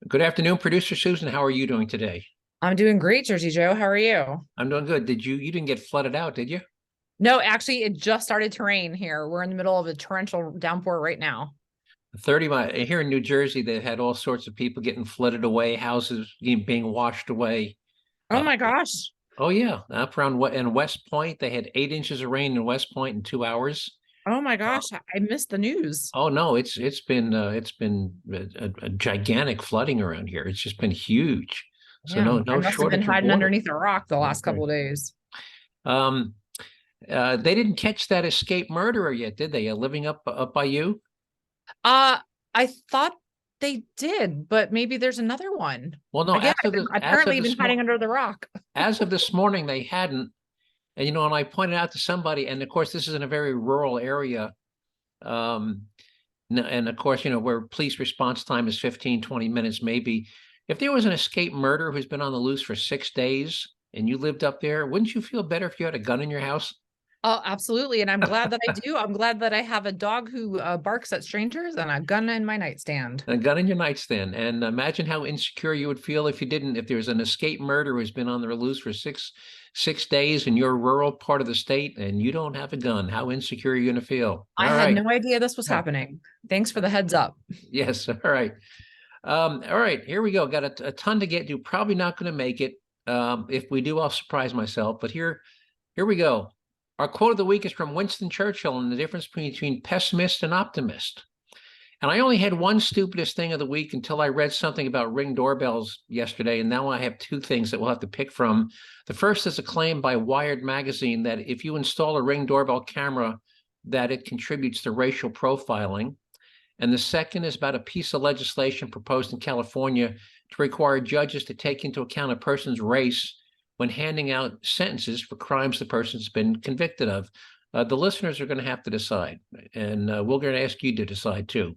Good afternoon, producer Susan. How are you doing today? I'm doing great, Jersey Joe. How are you? I'm doing good. You didn't get flooded out, did you? No, actually, it just started to rain here. We're in the middle of a torrential downpour right now. 30 mile here in New Jersey, they had all sorts of people getting flooded away, houses being washed away. Oh Uh, my gosh. oh yeah, up around in West Point, they had 8 inches of rain in West Point in 2 hours. Oh my Uh, gosh. I missed the news. oh no, it's been a gigantic flooding around here. It's just been huge. So Yeah, I no must have been shortage of hiding water. underneath a rock the last Okay. couple of days. Um, they didn't catch that escaped murderer yet, did they? Living up by you? Uh, I thought they did, but maybe there's another one. Well, no, Again, I've apparently been hiding under the rock. as of this morning, they hadn't. And I pointed out to somebody, and of course, this is in a very rural area. Um, and of course, where police response time is 15, 20 minutes, maybe. If there was an escaped murderer who's been on the loose for 6 days and you lived up there, wouldn't you feel better if you had a gun in your house? Oh, absolutely. And I'm glad that I do. I'm glad that I have a dog who barks at strangers and a gun in my nightstand. A gun in your nightstand. And imagine how insecure you would feel if you didn't, if there was an escaped murderer who's been on the loose for six days in your rural part of the state and you don't have a gun. How insecure are you going to feel? I All had right. no idea this was happening. Thanks for the heads up. Yes. All right. All right. Here we go. Got a ton to get to. Probably not going to make it. If we do, I'll surprise myself. But here we go. Our quote of the week is from Winston Churchill and the difference between pessimist and optimist. And I only had one stupidest thing of the week until I read something about Ring doorbells yesterday. And now I have two things that we'll have to pick from. The first is a claim by Wired magazine that if you install a Ring doorbell camera, that it contributes to racial profiling. And the second is about a piece of legislation proposed in California to require judges to take into account a person's race when handing out sentences for crimes the person's been convicted of. The listeners are going to have to decide, and we're going to ask you to decide too.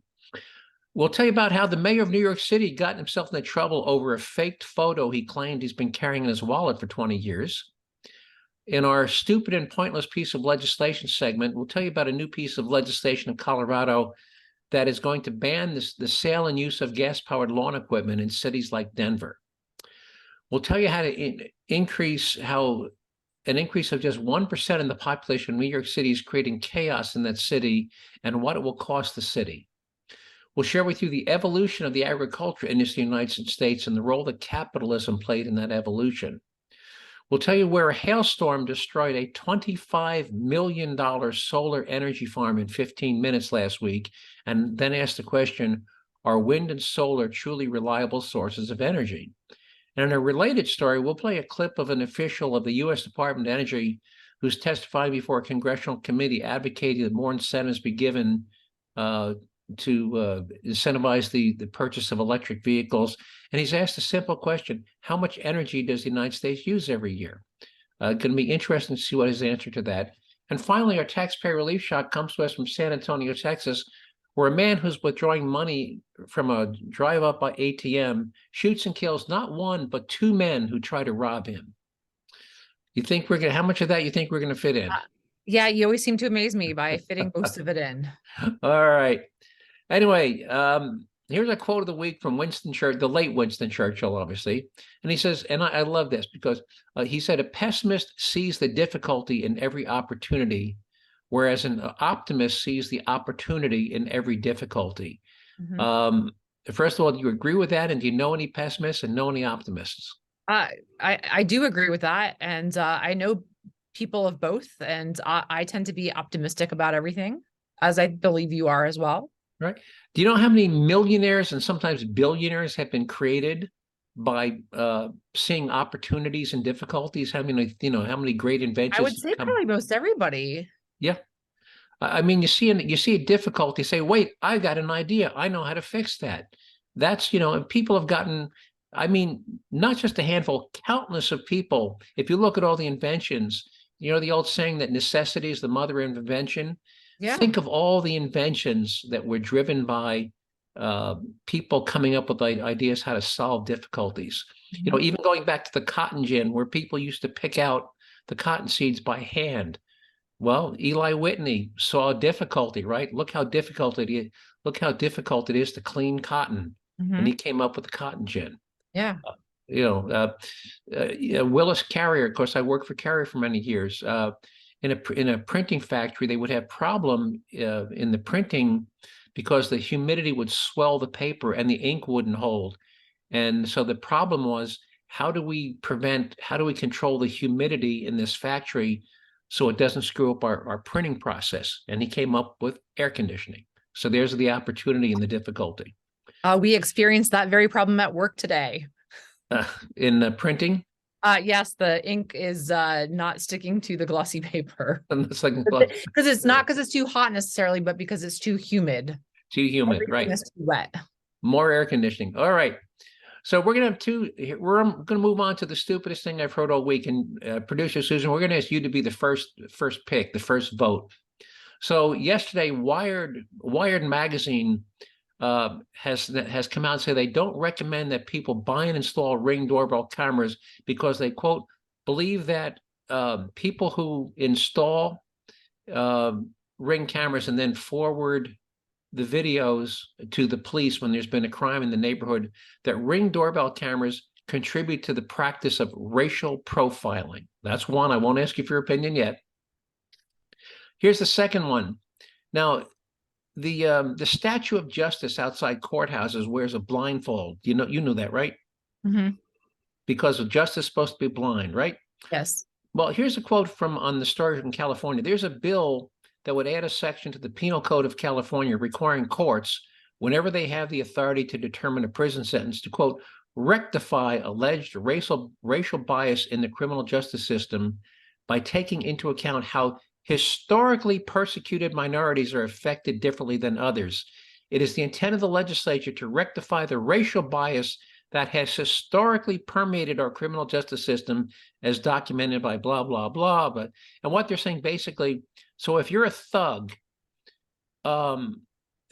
We'll tell you about how the mayor of New York City got himself into trouble over a faked photo he claimed he's been carrying in his wallet for 20 years. In our stupid and pointless piece of legislation segment, we'll tell you about a new piece of legislation in Colorado that is going to ban the sale and use of gas-powered lawn equipment in cities like Denver. We'll tell you how to increase how an increase of just 1% in the population of New York City is creating chaos in that city and what it will cost the city. We'll share with you the evolution of the agriculture industry in the United States and the role that capitalism played in that evolution. We'll tell you where a hailstorm destroyed a $25 million solar energy farm in 15 minutes last week, and then ask the question, are wind and solar truly reliable sources of energy? And in a related story, we'll play a clip of an official of the U.S. Department of Energy who's testifying before a congressional committee advocating that more incentives be given to incentivize the purchase of electric vehicles. And he's asked a simple question: how much energy does the United States use every year? Going to be interesting to see what his answer to that. And finally, our taxpayer relief shot comes to us from San Antonio, Texas, where a man who's withdrawing money from a drive-up by ATM shoots and kills not one, but two men who try to rob him. You think we're going to, how much of that you think we're going to fit in? Yeah, you always seem to amaze me by fitting most of it in. All right. Anyway, here's a quote of the week from Winston Churchill, the late Winston Churchill, obviously. And he says, and I love this because he said, a pessimist sees the difficulty in every opportunity, whereas an optimist sees the opportunity in every difficulty. Mhm. First of all, do you agree with that? And do you know any pessimists and know any optimists? I do agree with that, and I know people of both, and I tend to be optimistic about everything, as I believe you are as well. Right. Do you know how many millionaires and sometimes billionaires have been created by seeing opportunities and difficulties? How many great I would inventions say come? probably most everybody. Yeah. I mean, you see a difficulty, say, wait, I got an idea. I know how to fix that. And people have gotten, I mean, not just a handful, countless of people. If you look at all the inventions, the old saying that necessity is the mother of invention. Yeah. Think of all the inventions that were driven by people coming up with ideas how to solve difficulties. Mhm. Even going back to the cotton gin, where people used to pick out the cotton seeds by hand. Well, Eli Whitney saw a difficulty, right? Look how difficult it is. Look how difficult it is to clean cotton. and he came up with the cotton gin. Yeah. Willis Carrier, of course, I worked for Carrier for many years. In a printing factory, they would have problem in the printing because the humidity would swell the paper and the ink wouldn't hold. And so the problem was, how do we control the humidity in this factory so it doesn't screw up our printing process? And he came up with air conditioning. So there's the opportunity and the difficulty. We experienced that very problem at work today. In printing? Yes, the ink is not sticking to the glossy paper. It's like because it's not because it's too hot necessarily, but because it's too humid. Too humid, Everything right? is too wet. More air conditioning. All right. So we're gonna have two. We're going to move on to the stupidest thing I've heard all week. And producer Susan, we're going to ask you to be the first pick, the first vote. So yesterday, Wired magazine has come out and say they don't recommend that people buy and install Ring doorbell cameras because they, quote, believe that people who install Ring cameras and then forward the videos to the police when there's been a crime in the neighborhood, that Ring doorbell cameras contribute to the practice of racial profiling. That's one. I won't ask you for your opinion yet. Here's the second one. Now, the statue of justice outside courthouses wears a blindfold. You know that, right? Because of justice is supposed to be blind, right? Yes. Well, here's a quote from on the story from California. There's a bill that would add a section to the Penal Code of California requiring courts, whenever they have the authority to determine a prison sentence, to, quote, rectify alleged racial bias in the criminal justice system by taking into account how historically persecuted minorities are affected differently than others. It is the intent of the legislature to rectify the racial bias that has historically permeated our criminal justice system as documented by blah, blah, blah. And what they're saying basically, so if you're a thug, an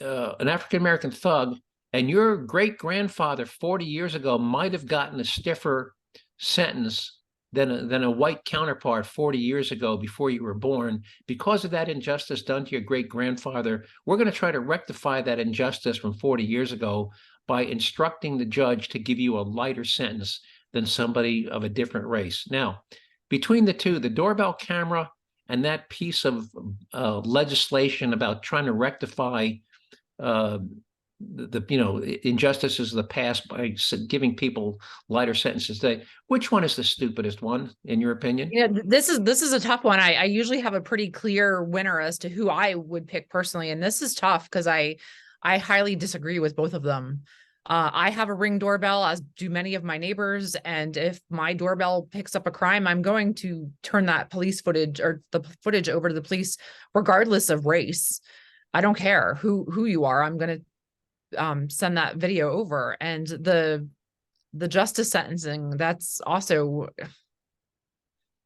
African-American thug, and your great-grandfather 40 years ago might have gotten a stiffer sentence than a white counterpart 40 years ago before you were born, because of that injustice done to your great-grandfather, we're going to try to rectify that injustice from 40 years ago by instructing the judge to give you a lighter sentence than somebody of a different race. Now, between the two, the doorbell camera and that piece of legislation about trying to rectify the injustices of the past by giving people lighter sentences today, which one is the stupidest one in your opinion? Yeah, this is a tough one. I usually have a pretty clear winner as to who I would pick personally, and this is tough because I highly disagree with both of them. I have a Ring doorbell, as do many of my neighbors, and if my doorbell picks up a crime, I'm going to turn that police footage or the footage over to the police, regardless of race. I don't care who you are. I'm going to send that video over. And the justice sentencing, that's also,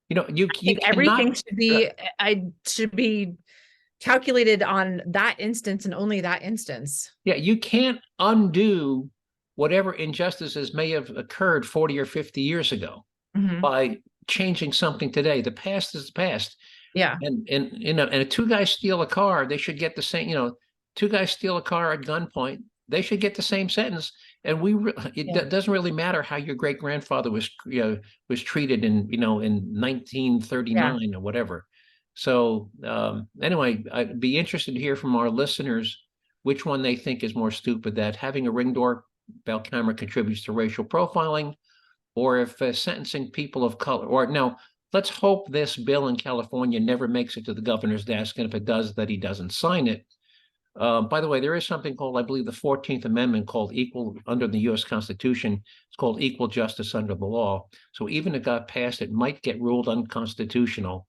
you everything should be calculated on that instance and only that instance. Yeah, you can't undo whatever injustices may have occurred 40 or 50 years ago by changing something today. The past is the past. Yeah. And if two guys steal a car, they should get the same, two guys steal a car at gunpoint, they should get the same sentence. And it doesn't really matter how your great grandfather was treated in 1939 or whatever. So anyway, I'd be interested to hear from our listeners which one they think is more stupid, that having a Ring doorbell camera contributes to racial profiling, or if sentencing people of color. Or no, let's hope this bill in California never makes it to the governor's desk, and if it does, that he doesn't sign it. By the way, there is something called, I believe, the 14th Amendment called equal under the U.S. Constitution. It's called equal justice under the law. So even if it got passed, it might get ruled unconstitutional.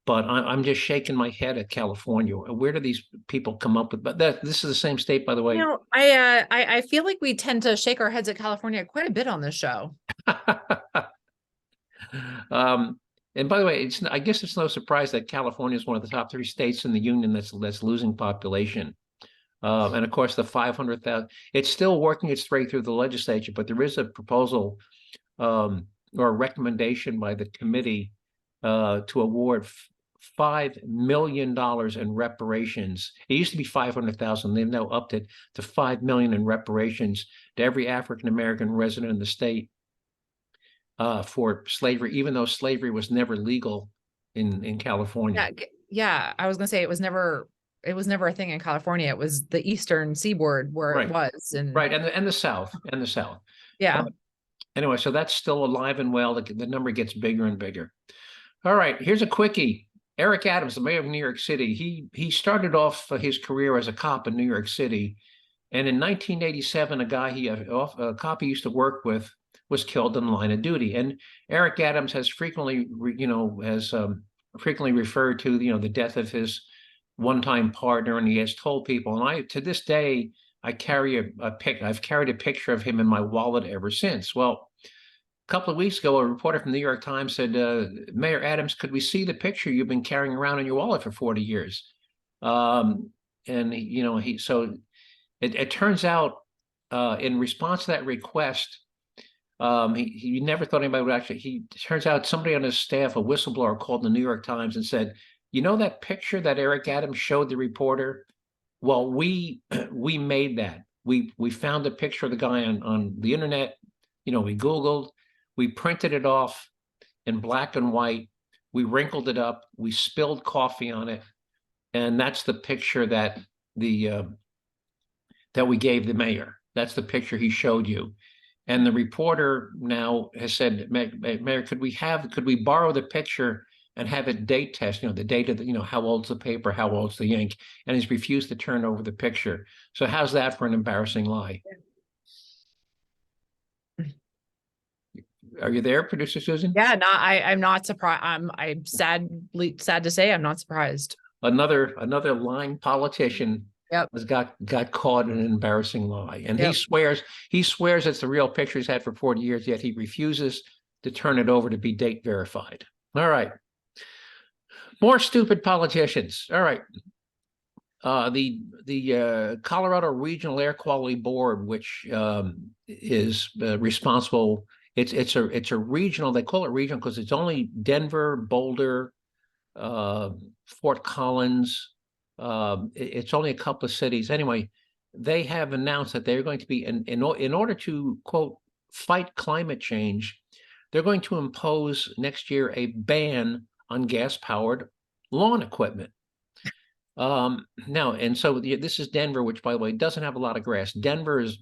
But I'm just shaking my head at California. Where do these people come up with? But this is the same state, by the way. I feel like we tend to shake our heads at California quite a bit on this show. And by the way, I guess it's no surprise that California is one of the top 3 states in the union that's losing population. And of course, the 500,000. It's still working its way through the legislature, but there is a proposal or a recommendation by the committee to award $5 million in reparations. It used to be 500,000. They've now upped it to 5 million in reparations to every African-American resident in the state for slavery, even though slavery was never legal in California. Yeah. I was gonna say it was never a thing in California. It was the Eastern Seaboard where Right. it was. And right. And the South. yeah. Anyway, so that's still alive and well. The number gets bigger and bigger. All right, here's a quickie. Eric Adams, the mayor of New York City, he started off his career as a cop in New York City. And in 1987, a cop he used to work with was killed in the line of duty. And Eric Adams has frequently, frequently referred to, the death of his one-time partner, and he has told people, and to this day, I've carried a picture of him in my wallet ever since. Well, a couple of weeks ago, a reporter from the New York Times said, Mayor Adams, could we see the picture you've been carrying around in your wallet for 40 years? And so it turns out in response to that request, he never thought anybody would actually, turns out somebody on his staff, a whistleblower, called the New York Times and said, that picture that Eric Adams showed the reporter? Well, we made that. We found a picture of the guy on the internet. We Googled, we printed it off in black and white. We wrinkled it up. We spilled coffee on it. And that's the picture that that we gave the mayor. That's the picture he showed you. And the reporter now has said, Mayor, could we borrow the picture and have it date test, the date of how old's the paper, how old's the ink, and he's refused to turn over the picture. So how's that for an embarrassing lie? Are you there, Producer Susan? Yeah, I'm not surprised. I'm sad to say I'm not surprised. Another lying politician Yep. has got caught in an embarrassing lie. And Yep. he swears it's the real picture he's had for 40 years, yet he refuses to turn it over to be date verified. All right. More stupid politicians. All right. The Colorado Regional Air Quality Board, which is responsible. It's a regional. They call it regional because it's only Denver, Boulder, Fort Collins. It's only a couple of cities. Anyway, they have announced that they're going to be in order to, quote, fight climate change, they're going to impose next year a ban on gas-powered lawn equipment. Now, and so this is Denver, which, by the way, doesn't have a lot of grass. Denver is,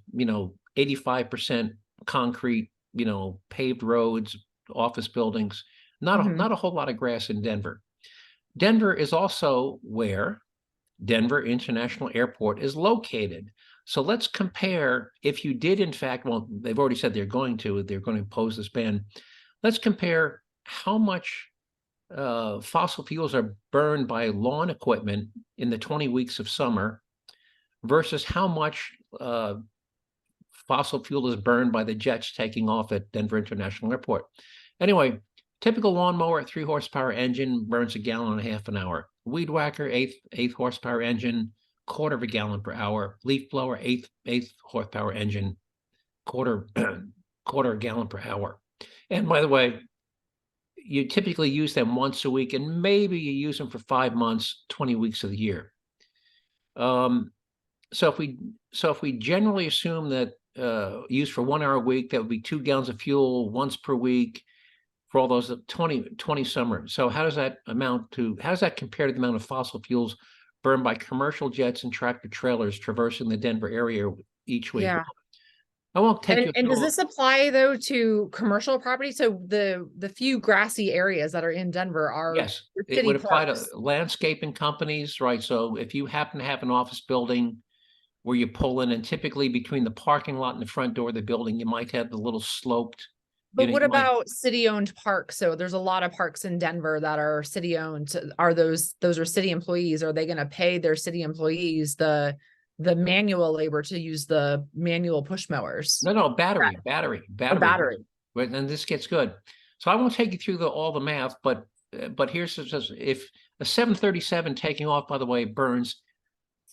85% concrete, paved roads, office buildings, not a whole lot of grass in Denver. Denver is also where Denver International Airport is located. So let's compare, if you did, in fact, well, they've already said they're going to impose this ban. Let's compare how much fossil fuels are burned by lawn equipment in the 20 weeks of summer versus how much fossil fuel is burned by the jets taking off at Denver International Airport. Anyway, typical lawnmower, 3 horsepower engine burns 1.5 gallons an hour. Weed whacker, 8 horsepower engine, 1/4 gallon per hour. Leaf blower, 8 horsepower engine, 1/4 gallon per hour. And by the way, you typically use them once a week, and maybe you use them for 5 months, 20 weeks of the year. So if we generally assume that used for 1 hour a week, that would be 2 gallons of fuel once per week for all those 20 summers. So how does that compare to the amount of fossil fuels burned by commercial jets and tractor trailers traversing the Denver area each week? Yeah. I won't take you. And does this apply though to commercial property? So the few grassy areas that are in Denver are Yes, it would apply to landscaping companies, right? So if you happen to have an office building where you pull in, and typically between the parking lot and the front door of the building, you might have the little sloped. But what about city-owned parks? So there's a lot of parks in Denver that are city-owned. Are those are city employees? Are they going to pay their city employees the manual labor to use the manual push mowers? No, battery. Right, and this gets good. So I won't take you through all the math, but here's if a 737 taking off, by the way, burns.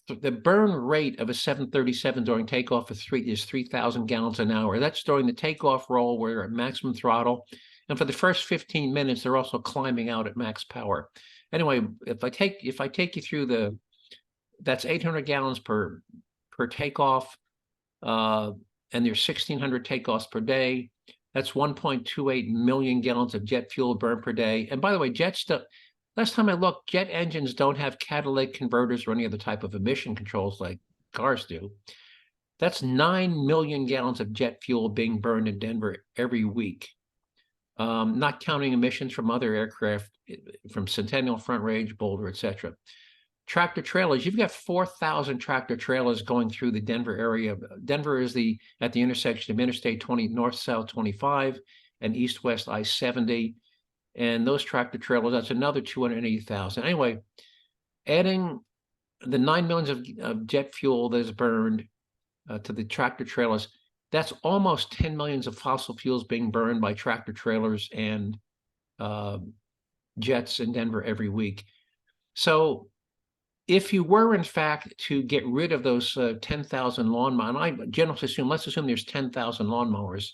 The burn rate of a 737 during takeoff is 3,000 gallons an hour. That's during the takeoff roll where you're at maximum throttle. And for the first 15 minutes, they're also climbing out at max power. Anyway, if I take you through that's 800 gallons per takeoff, and there's 1,600 takeoffs per day. That's 1.28 million gallons of jet fuel burned per day. And by the way, last time I looked, jet engines don't have catalytic converters or any other type of emission controls like cars do. That's 9 million gallons of jet fuel being burned in Denver every week, not counting emissions from other aircraft, from Centennial, Front Range, Boulder, etc. Tractor trailers, you've got 4,000 tractor trailers going through the Denver area. Denver is at the intersection of Interstate 20, North-South 25 and East-West I-70. And those tractor trailers, that's another 280,000. Anyway, adding the 9 millions of jet fuel that is burned to the tractor trailers, that's almost 10 millions of fossil fuels being burned by tractor trailers and jets in Denver every week. So if you were, in fact, to get rid of those 10,000 lawnmowers, and I generally assume, let's assume there's 10,000 lawnmowers,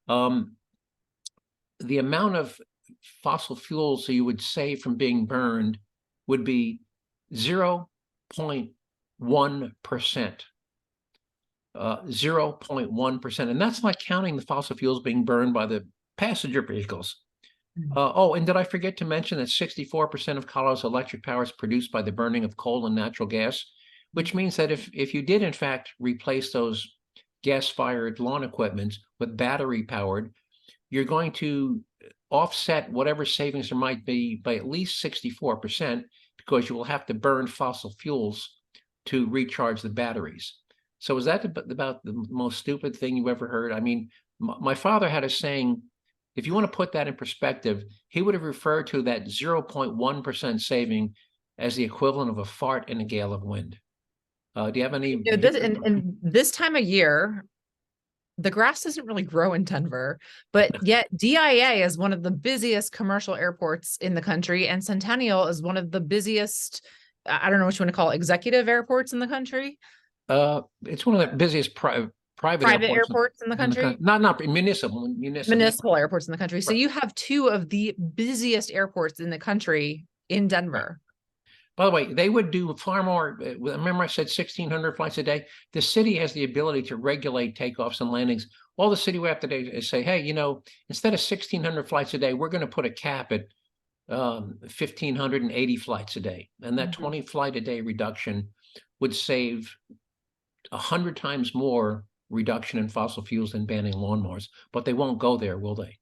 the amount of fossil fuels that you would save from being burned would be 0.1%. 0.1%. And that's not counting the fossil fuels being burned by the passenger vehicles. And did I forget to mention that 64% of Colorado's electric power is produced by the burning of coal and natural gas, which means that if you did, in fact, replace those gas-fired lawn equipment with battery-powered, you're going to offset whatever savings there might be by at least 64%, because you will have to burn fossil fuels to recharge the batteries. So is that about the most stupid thing you ever heard? I mean, my father had a saying, if you want to put that in perspective, he would have referred to that 0.1% saving as the equivalent of a fart in a gale of wind. Do you have any? And this time of year, the grass doesn't really grow in Denver, but yet DIA is one of the busiest commercial airports in the country, and Centennial is one of the busiest, I don't know what you want to call it, executive airports in the country. It's one of the busiest private airports in the country. Not municipal airports in the country. So you have two of the busiest airports in the country in Denver. By the way, they would do far more. Remember I said 1,600 flights a day? The city has the ability to regulate takeoffs and landings. All the city would have to do is say, hey, instead of 1,600 flights a day, we're going to put a cap at 1,580 flights a day. And that 20 flight a day reduction would save 100 times more reduction in fossil fuels than banning lawnmowers. But they won't go there, will they?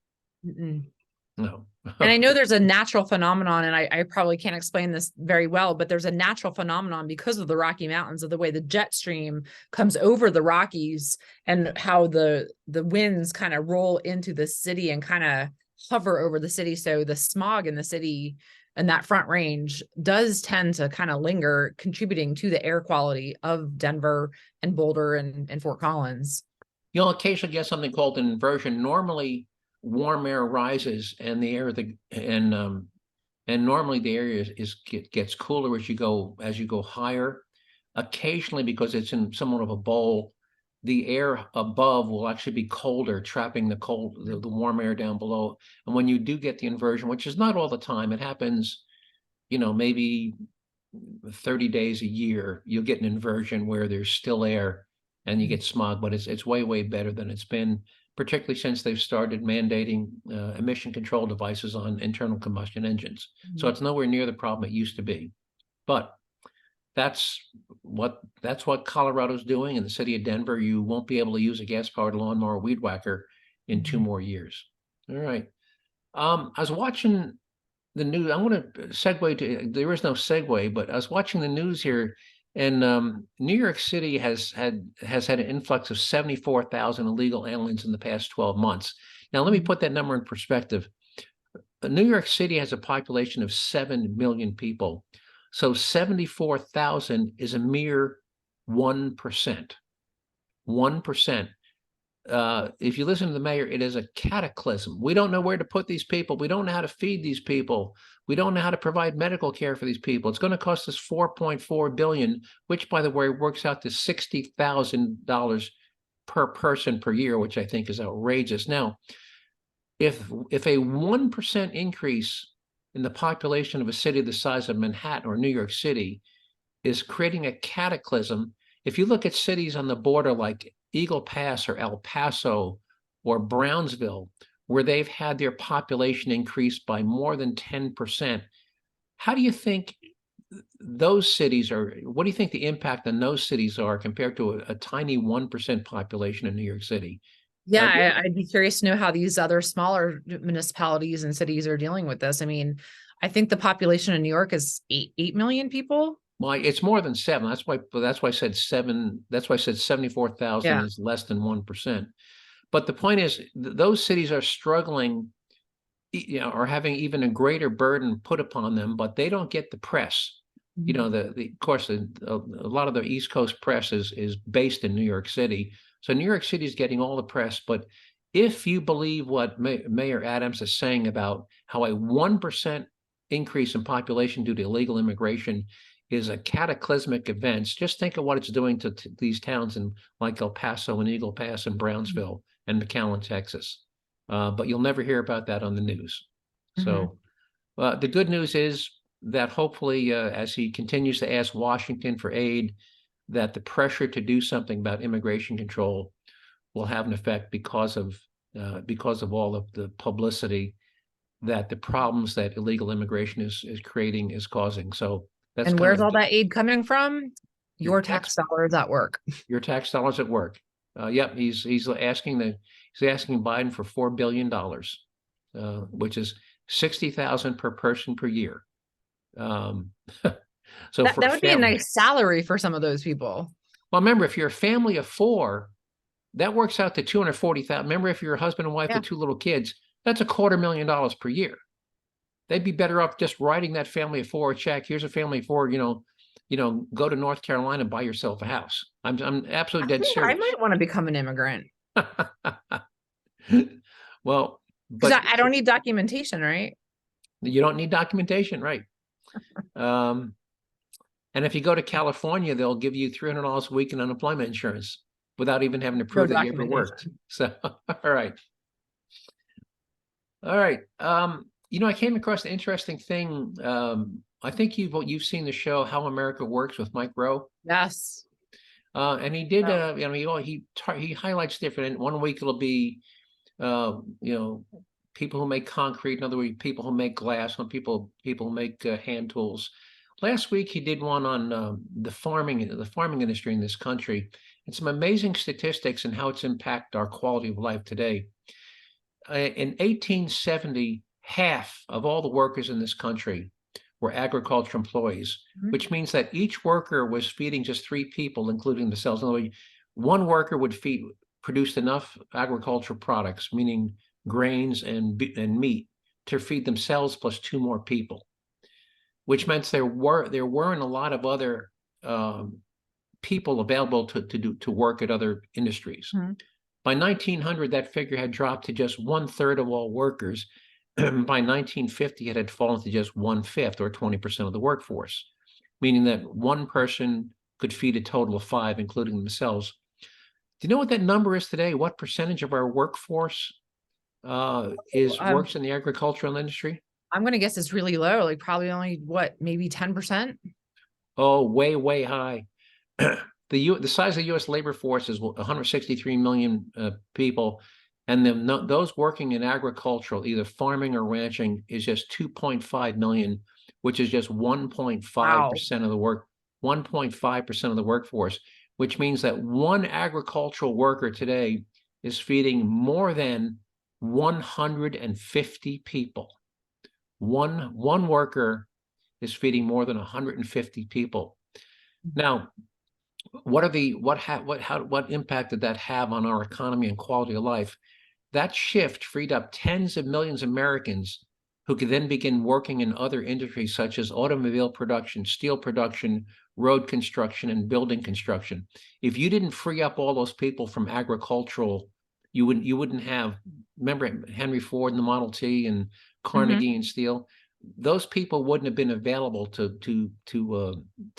No. And I know there's a natural phenomenon, and I probably can't explain this very well, but there's a natural phenomenon because of the Rocky Mountains, of the way the jet stream comes over the Rockies and how the winds kind of roll into the city and kind of hover over the city. So the smog in the city and that Front Range does tend to kind of linger, contributing to the air quality of Denver and Boulder and Fort Collins. You'll occasionally get something called an inversion. Normally, warm air rises, and the air and normally the area gets cooler as you go higher. Occasionally, because it's in somewhat of a bowl, the air above will actually be colder, trapping the warm air down below. And when you do get the inversion, which is not all the time, it happens, maybe 30 days a year, you'll get an inversion where there's still air and you get smog, but it's way, way better than it's been, particularly since they've started mandating emission control devices on internal combustion engines. So it's nowhere near the problem it used to be. But that's what Colorado's doing. In the city of Denver, you won't be able to use a gas-powered lawnmower weed whacker in 2 more years. All right. I was watching the news. I'm going to segue to, there is no segue, but I was watching the news here, and New York City has had an influx of 74,000 illegal aliens in the past 12 months. Now, let me put that number in perspective. New York City has a population of 7 million people. So 74,000 is a mere 1%. 1%. If you listen to the mayor, it is a cataclysm. We don't know where to put these people. We don't know how to feed these people. We don't know how to provide medical care for these people. It's going to cost us $4.4 billion, which, by the way, works out to $60,000 per person per year, which I think is outrageous. Now, if a 1% increase in the population of a city the size of Manhattan or New York City is creating a cataclysm. If you look at cities on the border like Eagle Pass or El Paso or Brownsville, where they've had their population increase by more than 10%, how do you think those cities are, what do you think the impact on those cities are compared to a tiny 1% population in New York City? Yeah, I'd be curious to know how these other smaller municipalities and cities are dealing with this. I mean, I think the population in New York is 8 million people. Well, it's more than 7. That's why I said 7. That's why I said 74,000 Yeah. is less than 1%. But the point is, those cities are struggling, are having even a greater burden put upon them, but they don't get the press. You know, of course, a lot of the East Coast press is based in New York City. So New York City is getting all the press. But if you believe what Mayor Adams is saying about how a 1% increase in population due to illegal immigration is a cataclysmic event, just think of what it's doing to these towns in like El Paso and Eagle Pass and Brownsville and McAllen, Texas. But you'll never hear about that on the news. So the good news is that hopefully, as he continues to ask Washington for aid, that the pressure to do something about immigration control will have an effect because of all of the publicity that the problems that illegal immigration is creating is causing. So that's And where's all that aid coming from? Your tax dollars at work. Your tax dollars at work. Yep, he's asking Biden for $4 billion, which is $60,000 per person per year. So that would be a nice salary for some of those people. Well, remember, if you're a family of 4, that works out to $240,000. Remember, if you're a husband and wife with 2 little kids, that's $250,000 per year. They'd be better off just writing that family of 4 a check. Here's a family of 4, go to North Carolina and buy yourself a house. I'm absolutely dead serious. I might want to become an immigrant. Well, because I don't need documentation, right? You don't need documentation, right? And if you go to California, they'll give you $300 a week in unemployment insurance without even having to prove that you ever worked. So, all right. I came across an interesting thing. I think you've seen the show How America Works with Mike Rowe. Yes. And he did. He highlights different. One week it'll be, people who make concrete. In other words, people who make glass. Some people who make hand tools. Last week he did one on the farming industry in this country, and some amazing statistics and how it's impacted our quality of life today. In 1870, half of all the workers in this country were agriculture employees, which means that each worker was feeding just 3 people, including themselves. In other words, one worker would produce enough agricultural products, meaning grains and meat, to feed themselves plus 2 more people, which meant there weren't a lot of other people available to work at other industries. By 1900, that figure had dropped to just 1/3 of all workers. By 1950, it had fallen to just 1/5 or 20% of the workforce, meaning that one person could feed a total of 5, including themselves. Do you know what that number is today? What percentage of our workforce works in the agricultural industry? I'm going to guess it's really low, like probably only maybe 10%? Oh, way, way high. The size of the U.S. labor force is 163 million people, and those working in agricultural, either farming or ranching, is just 2.5 million, which is just 1.5% of the 1.5% of the workforce, which means that one agricultural worker today is feeding more than 150 people. One worker is feeding more than 150 people. Now, what impact did that have on our economy and quality of life? That shift freed up tens of millions of Americans who could then begin working in other industries such as automobile production, steel production, road construction, and building construction. If you didn't free up all those people from agricultural, you wouldn't have. Remember Henry Ford and the Model T and Carnegie and steel. Those people wouldn't have been available to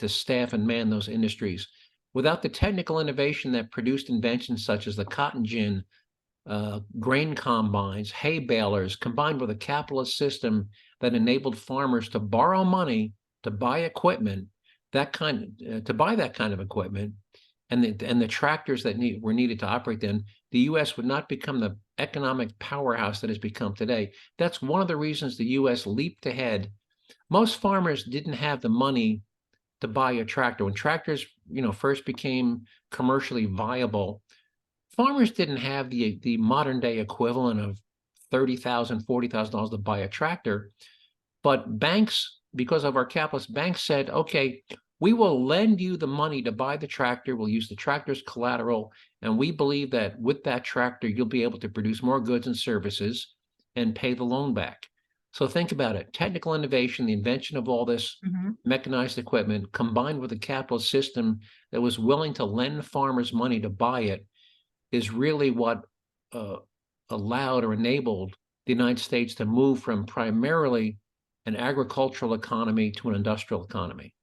staff and man those industries. Without the technical innovation that produced inventions such as the cotton gin, grain combines, hay balers, combined with a capitalist system that enabled farmers to borrow money to buy equipment, to buy that kind of equipment, and the tractors that were needed to operate them, the U.S. would not become the economic powerhouse that has become today. That's one of the reasons the U.S. leaped ahead. Most farmers didn't have the money to buy a tractor. When tractors, first became commercially viable, farmers didn't have the modern day equivalent of $30,000, $40,000 to buy a tractor. But banks, because of our capitalist banks, said, okay, we will lend you the money to buy the tractor. We'll use the tractor's collateral. And we believe that with that tractor, you'll be able to produce more goods and services and pay the loan back. So think about it. Technical innovation, the invention of all this mechanized equipment, combined with a capitalist system that was willing to lend farmers money to buy it, is really what allowed or enabled the United States to move from primarily an agricultural economy to an industrial economy.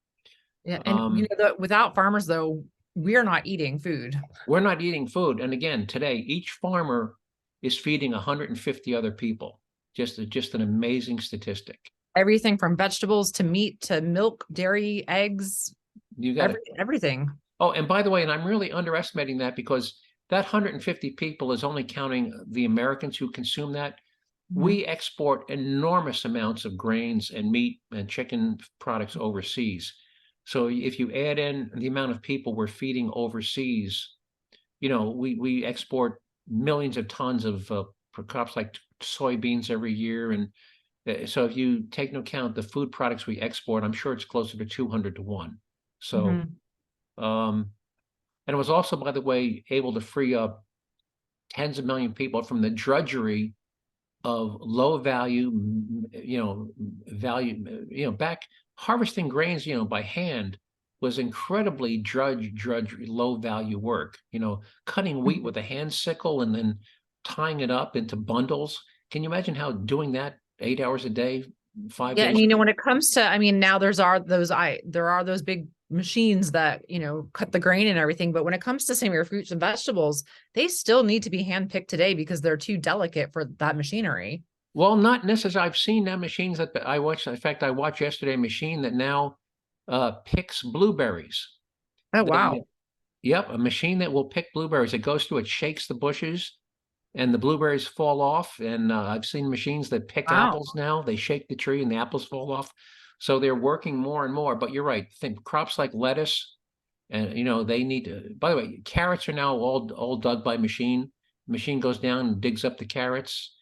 Yeah, and without farmers, though, we're not eating food. We're not eating food. And again, today, each farmer is feeding 150 other people. Just an amazing statistic. Everything from vegetables to meat to milk, dairy, eggs, You got everything. Oh, and by the way, and I'm really underestimating that because that 150 people is only counting the Americans who consume that. We export enormous amounts of grains and meat and chicken products overseas. So if you add in the amount of people we're feeding overseas, we export millions of tons of for crops like soybeans every year. And so if you take into account the food products we export, I'm sure it's closer to 200 to 1. So, and it was also, by the way, able to free up tens of million people from the drudgery of low value, back harvesting grains, by hand was incredibly drudgery, low value work. Cutting wheat with a hand sickle and then tying it up into bundles. Can you imagine how doing that 8 hours a day, 5 days? Yeah, and when it comes to, now there are those big machines that cut the grain and everything, but when it comes to some of your fruits and vegetables, they still need to be hand picked today because they're too delicate for that machinery. Well, not necessarily. I've seen that machines that I watched. In fact, I watched yesterday a machine that now picks blueberries. Oh, wow. Yep, a machine that will pick blueberries. It goes through, it shakes the bushes and the blueberries fall off. And I've seen machines that pick apples now. They shake the tree and the apples fall off. So they're working more and more. But you're right. Think crops like lettuce, and they need to. By the way, carrots are now all dug by machine. Machine goes down and digs up the carrots.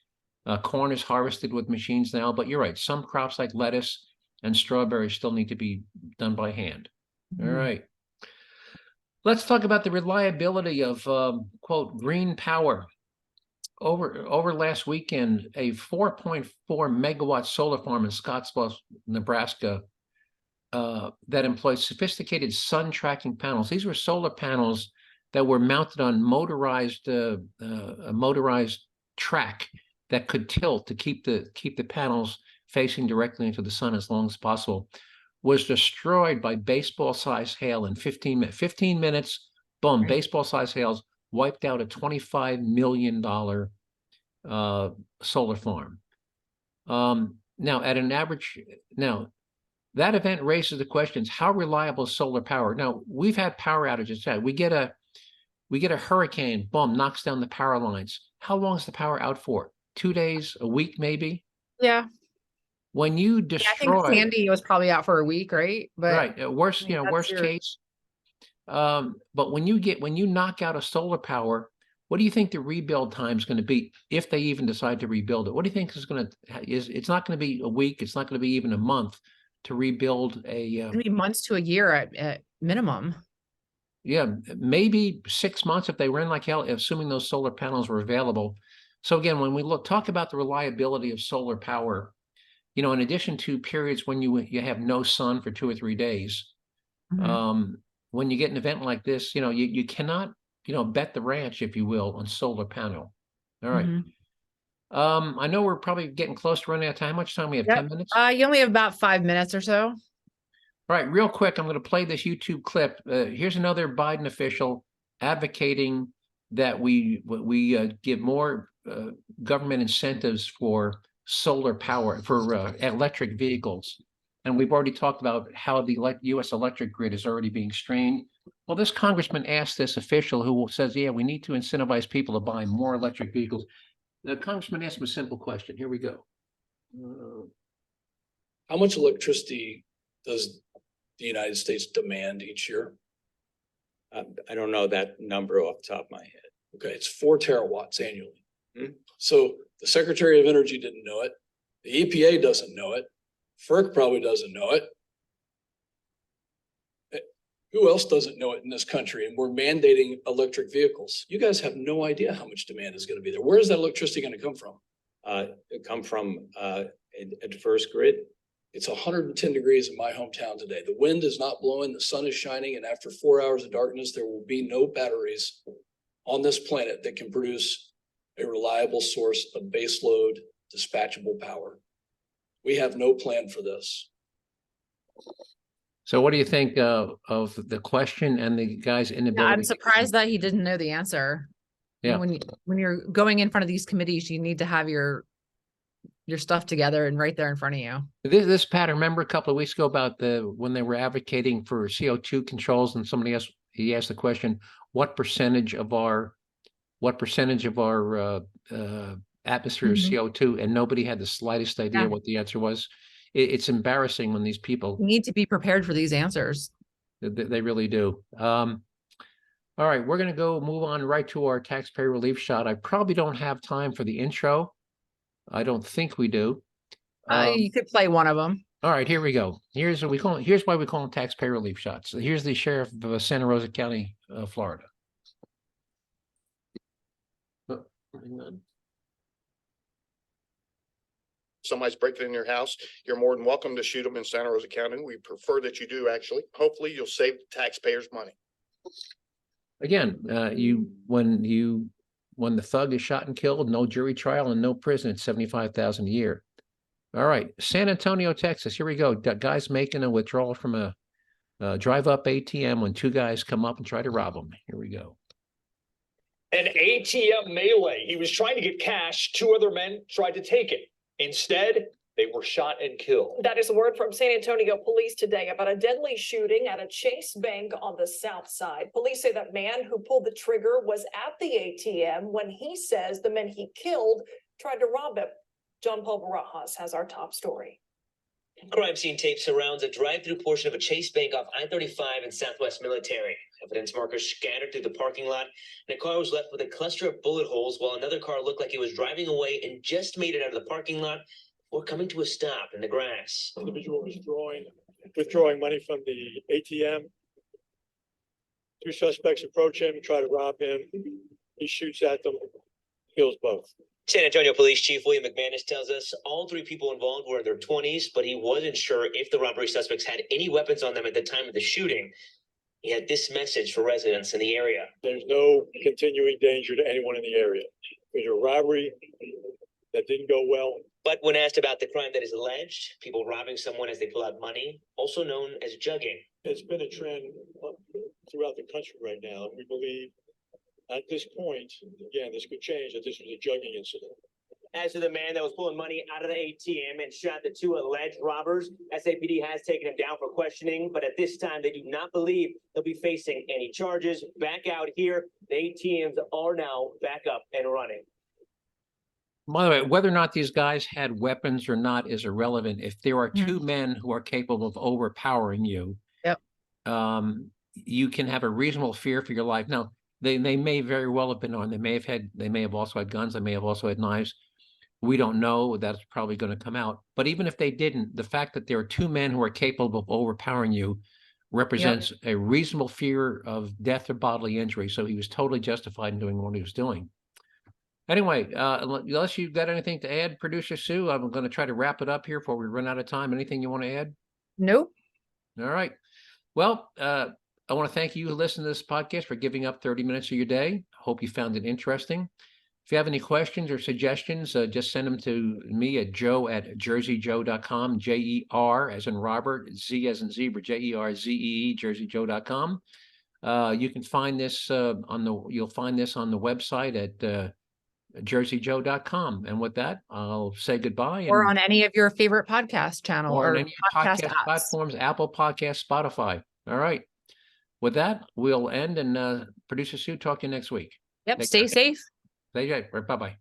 Corn is harvested with machines now. But you're right. Some crops like lettuce and strawberries still need to be done by hand. All right. Let's talk about the reliability of quote green power. Over last weekend, a 4.4 megawatt solar farm in Scottsbluff, Nebraska, that employs sophisticated sun tracking panels. These were solar panels that were mounted on a motorized track that could tilt to keep the panels facing directly into the sun as long as possible. Was destroyed by baseball-sized hail in 15 minutes. 15 minutes, boom! Right. Baseball-sized hails wiped out a $25 million solar farm. Now, at an average, that event raises the questions: how reliable is solar power? Now, we've had power outages. We get a hurricane, boom, knocks down the power lines. How long is the power out for? 2 days, a week, maybe? Yeah. When you destroy, I think Sandy was probably out for a week, right? But right, worst case. But when you knock out a solar power, what do you think the rebuild time is going to be if they even decide to rebuild it? What do you think it's not going to be a week? It's not going to be even a month to rebuild a. Maybe months to a year at minimum. Yeah, maybe 6 months if they ran like hell, assuming those solar panels were available. So again, when we talk about the reliability of solar power, in addition to periods when you have no sun for 2 or 3 days, when you get an event like this, you cannot, bet the ranch, if you will, on solar panel. All right. I know we're probably getting close to running out of time. How much time we have? 10 minutes? You only have about 5 minutes or so. All right, real quick, I'm going to play this YouTube clip. Here's another Biden official advocating that we give more government incentives for solar power, for electric vehicles. And we've already talked about how the U.S. electric grid is already being strained. Well, this congressman asked this official who says, yeah, we need to incentivize people to buy more electric vehicles. The congressman asked him a simple question. Here we go. How much electricity does the United States demand each year? I don't know that number off the top of my head. Okay, it's 4 terawatts annually. Hmm. So the Secretary of Energy didn't know it. The EPA doesn't know it. FERC probably doesn't know it. Who else doesn't know it in this country? And we're mandating electric vehicles. You guys have no idea how much demand is going to be there. Where is that electricity going to come from? It come from a diverse grid. It's 110 degrees in my hometown today. The wind is not blowing, the sun is shining, and after 4 hours of darkness, there will be no batteries on this planet that can produce a reliable source of baseload dispatchable power. We have no plan for this. So what do you think of the question and the guy's inability? I'm surprised that he didn't know the answer. Yeah. When you're going in front of these committees, you need to have your stuff together and right there in front of you. This pattern, remember a couple of weeks ago about when they were advocating for CO2 controls, and somebody asked, he asked the question, what percentage of our atmosphere is CO2, and nobody had the slightest idea what the answer was. It's embarrassing when these people You need to be prepared for these answers. they really do. All right, we're going to move on right to our taxpayer relief shot. I probably don't have time for the intro. I don't think we do. You could play one of them. All right, here we go. Here's why we call them taxpayer relief shots. So here's the sheriff of Santa Rosa County, Florida. Oh, hang on. Somebody's breaking in your house, you're more than welcome to shoot them in Santa Rosa County. We prefer that you do, actually. Hopefully you'll save the taxpayers money. Again, when the thug is shot and killed, no jury trial and no prison, it's $75,000 a year. All right, San Antonio, Texas. Here we go. Guy's making a withdrawal from a drive-up ATM when 2 guys come up and try to rob him. Here we go. An ATM melee. He was trying to get cash. 2 other men tried to take it. Instead, they were shot and killed. That is word from San Antonio police today about a deadly shooting at a Chase Bank on the south side. Police say that man who pulled the trigger was at the ATM when he says the men he killed tried to rob him. John Paul Barajas has our top story. Crime scene tape surrounds a drive-through portion of a Chase Bank off I-35 in Southwest Military. Evidence markers scattered through the parking lot, and a car was left with a cluster of bullet holes, while another car looked like it was driving away and just made it out of the parking lot before coming to a stop in the grass. The individual was withdrawing money from the ATM. 2 suspects approach him, try to rob him. He shoots at them, kills both. San Antonio Police Chief William McManus tells us all 3 people involved were in their 20s, but he wasn't sure if the robbery suspects had any weapons on them at the time of the shooting. He had this message for residents in the area. There's no continuing danger to anyone in the area. There's a robbery that didn't go well. But when asked about the crime that is alleged, people robbing someone as they pull out money, also known as jugging. It's been a trend throughout the country right now. We believe at this point, again, this could change, that this was a jugging incident. As to the man that was pulling money out of the ATM and shot the 2 alleged robbers, SAPD has taken him down for questioning, but at this time, they do not believe he'll be facing any charges. Back out here, the ATMs are now back up and running. By the way, whether or not these guys had weapons or not is irrelevant. If there are 2 men who are capable of overpowering you, you can have a reasonable fear for your life. Now, they may very well have been armed. They may have also had guns. They may have also had knives. We don't know. That's probably going to come out. But even if they didn't, the fact that there are 2 men who are capable of overpowering you represents a reasonable fear of death or bodily injury. So he was totally justified in doing what he was doing. Anyway, unless you've got anything to add, Producer Sue, I'm going to try to wrap it up here before we run out of time. Anything you want to add? Nope. All right. Well, I want to thank you who listened to this podcast for giving up 30 minutes of your day. Hope you found it interesting. If you have any questions or suggestions, just send them to me at joe@jerzee-joe.com, J-E-R as in Robert, Z as in zebra, J-E-R-Z-E-E, jerzee-joe.com. You can find this you'll find this on the website at JerzeeJoe.com. And with that, I'll say goodbye. Or and on any of your favorite podcast channel or on or any podcast podcast apps. platforms, Apple Podcasts, Spotify. All right. With that, we'll end, and producer Sue, talk to you next week. Yep, Take stay care. safe. Bye-bye.